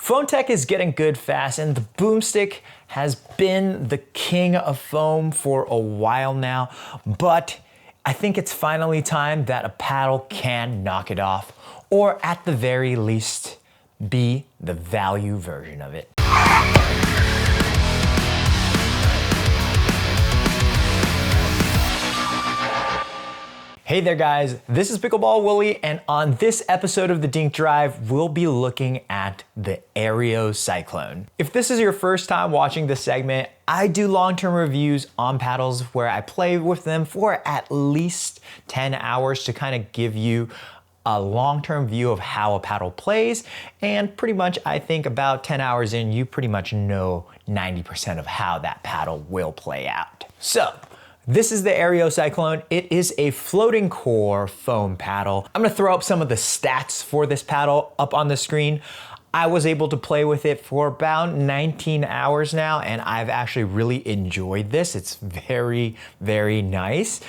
Foam tech is getting good fast, and the Boomstik has been the king of foam for a while now, but I think it's finally time that a paddle can knock it off, or at the very least, be the value version of it. Hey there guys, this is Pickleball Willie, and on this episode of the Dink Drive, we'll be looking at the Aireo Cyclone. If this is your first time watching this segment, I do long-term reviews on paddles where I play with them for at least 10 hours to kind of give you a long-term view of how a paddle plays, and pretty much I think about 10 hours in, you pretty much know 90% of how that paddle will play out. So, this is the Aireo Cyclone. It is a floating core foam paddle. I'm gonna throw up some of the stats for this paddle up on the screen. I was able to play with it for about 19 hours now, and I've actually really enjoyed this. It's very, very nice.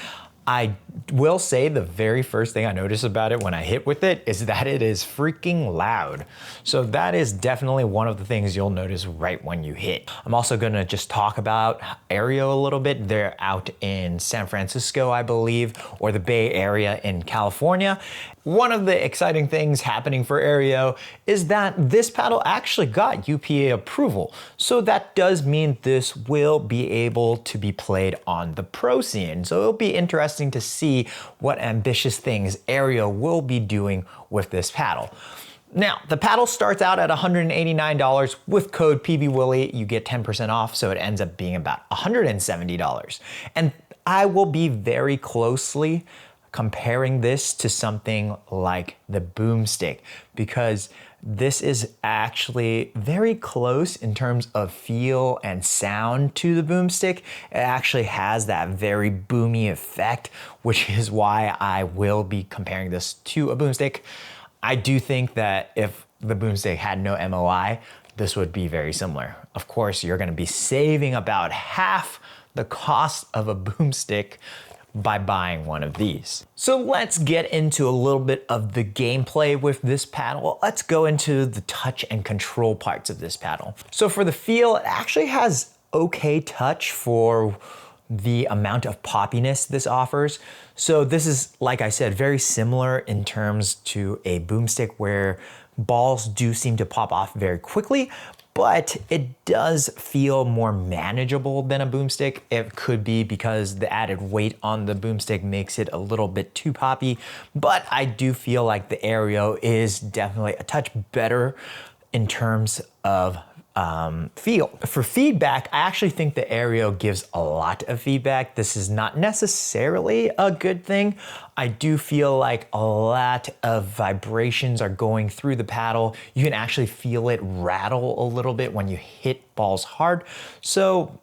I will say the very first thing I noticed about it when I hit with it is that it is freaking loud. So that is definitely one of the things you'll notice right when you hit. I'm also gonna just talk about Aireo a little bit. They're out in San Francisco, I believe, or the Bay Area in California. One of the exciting things happening for Aireo is that this paddle actually got UPA approval. So that does mean this will be able to be played on the pro scene. So it'll be interesting to see what ambitious things Aireo will be doing with this paddle. Now, the paddle starts out at $189. With code PBWillie, you get 10% off, so it ends up being about $170. And I will be very closely comparing this to something like the Boomstik, because this is actually very close in terms of feel and sound to the Boomstik. It actually has that very boomy effect, which is why I will be comparing this to a Boomstik. I do think that if the Boomstik had no MOI, this would be very similar. Of course, you're gonna be saving about half the cost of a Boomstik by buying one of these. So let's get into a little bit of the gameplay with this paddle. Let's go into the touch and control parts of this paddle. So for the feel, it actually has okay touch for the amount of poppiness this offers. So this is, like I said, very similar in terms to a Boomstik where balls do seem to pop off very quickly, but it does feel more manageable than a Boomstik. It could be because the added weight on the Boomstik makes it a little bit too poppy, but I do feel like the Aireo is definitely a touch better in terms of feel. For feedback, I actually think the Aireo gives a lot of feedback. This is not necessarily a good thing. I do feel like a lot of vibrations are going through the paddle. You can actually feel it rattle a little bit when you hit balls hard. So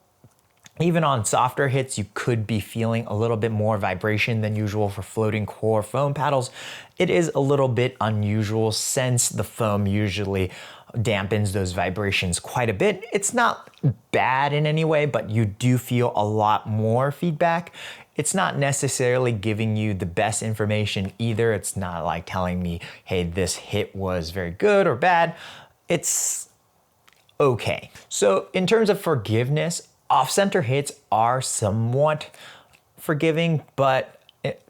even on softer hits, you could be feeling a little bit more vibration than usual for floating core foam paddles. It is a little bit unusual since the foam usually dampens those vibrations quite a bit. It's not bad in any way, but you do feel a lot more feedback. It's not necessarily giving you the best information either. It's not like telling me, hey, this hit was very good or bad. It's okay. So in terms of forgiveness, off-center hits are somewhat forgiving, but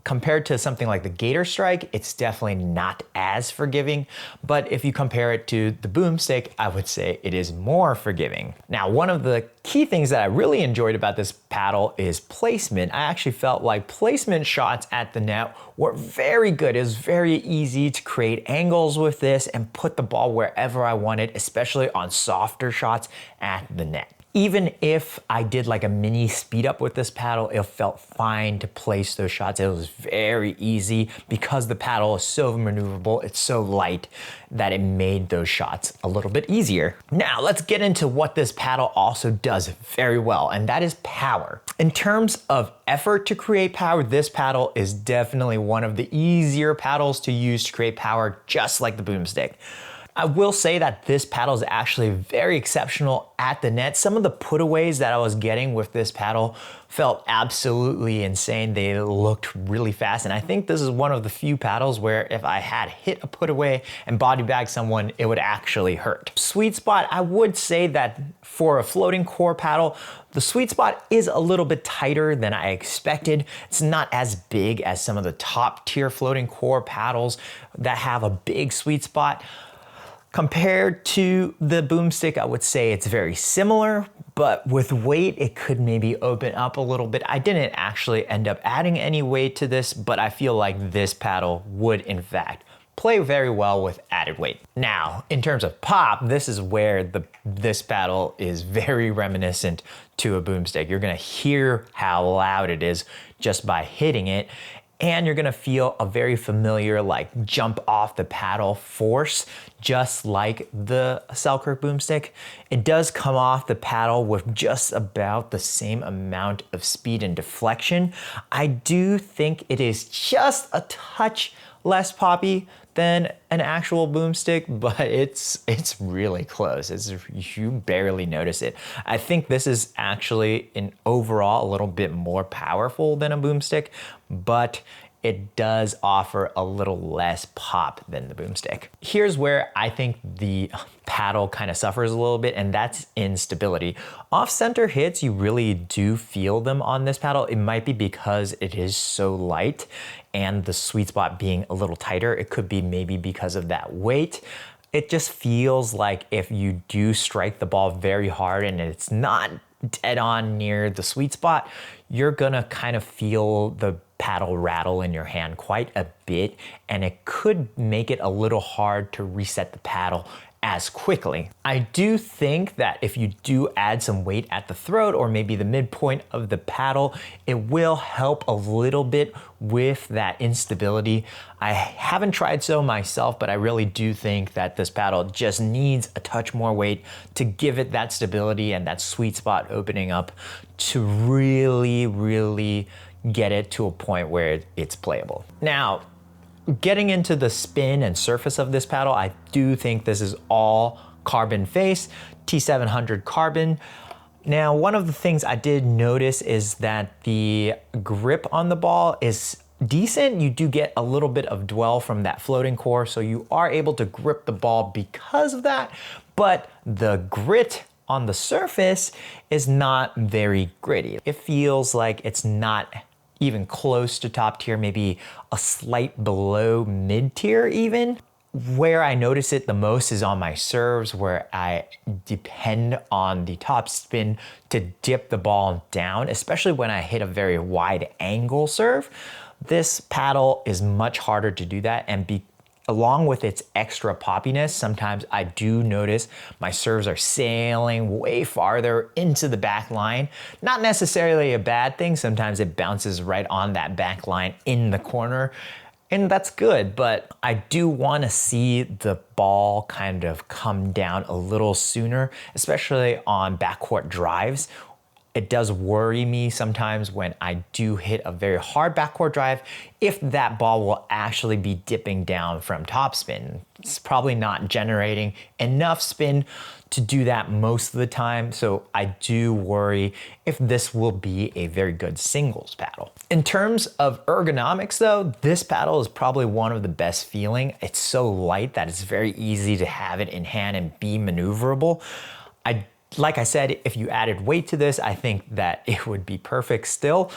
compared to something like the Gator Strike, it's definitely not as forgiving. But if you compare it to the Boomstik, I would say it is more forgiving. Now, one of the key things that I really enjoyed about this paddle is placement. I actually felt like placement shots at the net were very good. It was very easy to create angles with this and put the ball wherever I wanted, especially on softer shots at the net. Even if I did like a mini speed up with this paddle, it felt fine to place those shots. It was very easy because the paddle is so maneuverable, it's so light that it made those shots a little bit easier. Now let's get into what this paddle also does very well, and that is power. In terms of effort to create power, this paddle is definitely one of the easier paddles to use to create power, just like the Boomstik. I will say that this paddle is actually very exceptional at the net. Some of the putaways that I was getting with this paddle felt absolutely insane. They looked really fast. And I think this is one of the few paddles where if I had hit a putaway and body bagged someone, it would actually hurt. Sweet spot, I would say that for a floating core paddle, the sweet spot is a little bit tighter than I expected. It's not as big as some of the top tier floating core paddles that have a big sweet spot. Compared to the Boomstik, I would say it's very similar, but with weight, it could maybe open up a little bit. I didn't actually end up adding any weight to this, but I feel like this paddle would in fact play very well with added weight. Now, in terms of pop, this is where this paddle is very reminiscent to a Boomstik. You're gonna hear how loud it is just by hitting it. And you're gonna feel a very familiar like jump off the paddle force, just like the Selkirk Boomstik. It does come off the paddle with just about the same amount of speed and deflection. I do think it is just a touch less poppy than an actual Boomstik, but it's really close. You barely notice it. I think this is actually overall a little bit more powerful than a Boomstik, but it does offer a little less pop than the Boomstik. Here's where I think the paddle kind of suffers a little bit, and that's in stability. Off-center hits, you really do feel them on this paddle. It might be because it is so light and the sweet spot being a little tighter. It could be maybe because of that weight. It just feels like if you do strike the ball very hard and it's not dead on near the sweet spot, you're gonna kind of feel the paddle rattle in your hand quite a bit, and it could make it a little hard to reset the paddle as quickly. I do think that if you do add some weight at the throat or maybe the midpoint of the paddle, it will help a little bit with that instability. I haven't tried so myself, but I really do think that this paddle just needs a touch more weight to give it that stability and that sweet spot opening up to really get it to a point where it's playable. Now, getting into the spin and surface of this paddle, I do think this is all carbon face, T700 carbon. Now, one of the things I did notice is that the grip on the ball is decent. You do get a little bit of dwell from that floating core, so you are able to grip the ball because of that, but the grit on the surface is not very gritty. It feels like it's not even close to top tier, maybe a slight below mid tier even. Where I notice it the most is on my serves, where I depend on the top spin to dip the ball down, especially when I hit a very wide angle serve. This paddle is much harder to do that, and along with its extra poppiness, sometimes I do notice my serves are sailing way farther into the back line. Not necessarily a bad thing. Sometimes it bounces right on that back line in the corner, and that's good, but I do want to see the ball kind of come down a little sooner, especially on backcourt drives. It does worry me sometimes when I do hit a very hard backcourt drive if that ball will actually be dipping down from topspin. It's probably not generating enough spin to do that most of the time, so I do worry if this will be a very good singles paddle. In terms of ergonomics though, this paddle is probably one of the best feeling. It's so light that it's very easy to have it in hand and be maneuverable. Like I said, if you added weight to this, I think that it would be perfect still.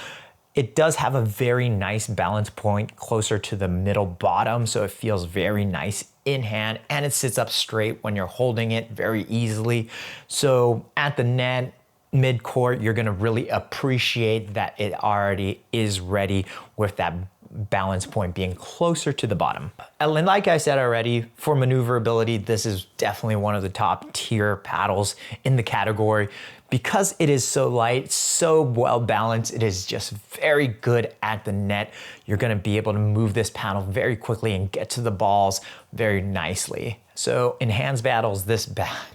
It does have a very nice balance point closer to the middle bottom, so it feels very nice in hand, and it sits up straight when you're holding it very easily. So at the net, mid-court, you're gonna really appreciate that it already is ready with that balance point being closer to the bottom. And like I said already, for maneuverability, this is definitely one of the top tier paddles in the category. Because it is so light, so well balanced, it is just very good at the net. You're gonna be able to move this paddle very quickly and get to the balls very nicely. So in hands battles, this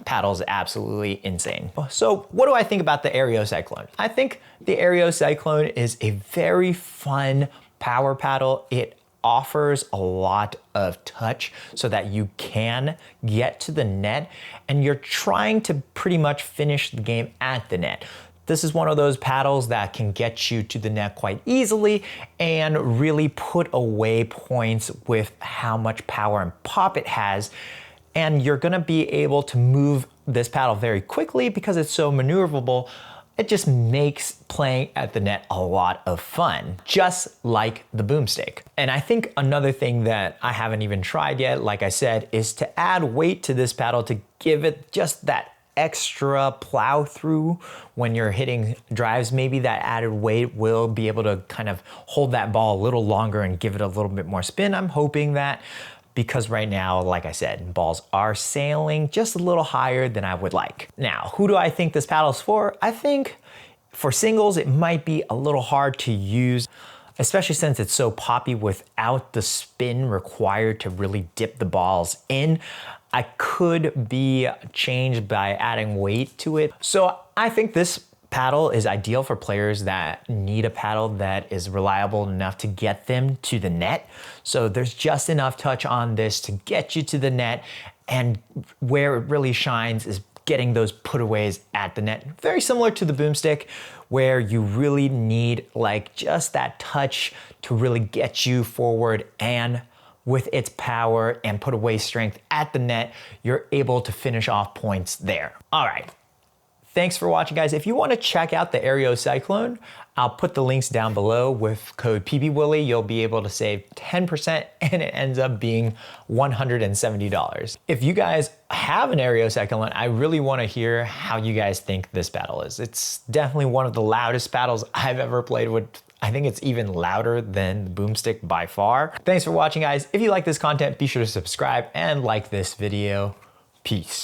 paddle is absolutely insane. So what do I think about the Aireo Cyclone? I think the Aireo Cyclone is a very fun power paddle. It offers a lot of touch so that you can get to the net and you're trying to pretty much finish the game at the net. This is one of those paddles that can get you to the net quite easily and really put away points with how much power and pop it has. And you're gonna be able to move this paddle very quickly because it's so maneuverable. It just makes playing at the net a lot of fun, just like the Boomstik. And I think another thing that I haven't even tried yet, like I said, is to add weight to this paddle to give it just that extra plow through when you're hitting drives. Maybe that added weight will be able to kind of hold that ball a little longer and give it a little bit more spin. I'm hoping that, because right now, like I said, balls are sailing just a little higher than I would like. Now, who do I think this paddle's for? I think for singles, it might be a little hard to use, especially since it's so poppy without the spin required to really dip the balls in. I could be changed by adding weight to it. So I think this paddle is ideal for players that need a paddle that is reliable enough to get them to the net. So there's just enough touch on this to get you to the net, and where it really shines is getting those putaways at the net. Very similar to the Boomstik, where you really need like just that touch to really get you forward, and with its power and put away strength at the net, you're able to finish off points there. All right. Thanks for watching, guys. If you want to check out the Aireo Cyclone, I'll put the links down below. With code PBWilly, you'll be able to save 10% and it ends up being $170. If you guys have an Aireo Cyclone, I really want to hear how you guys think this paddle is. It's definitely one of the loudest paddles I've ever played with. I think it's even louder than the Boomstik by far. Thanks for watching, guys. If you like this content, be sure to subscribe and like this video. Peace.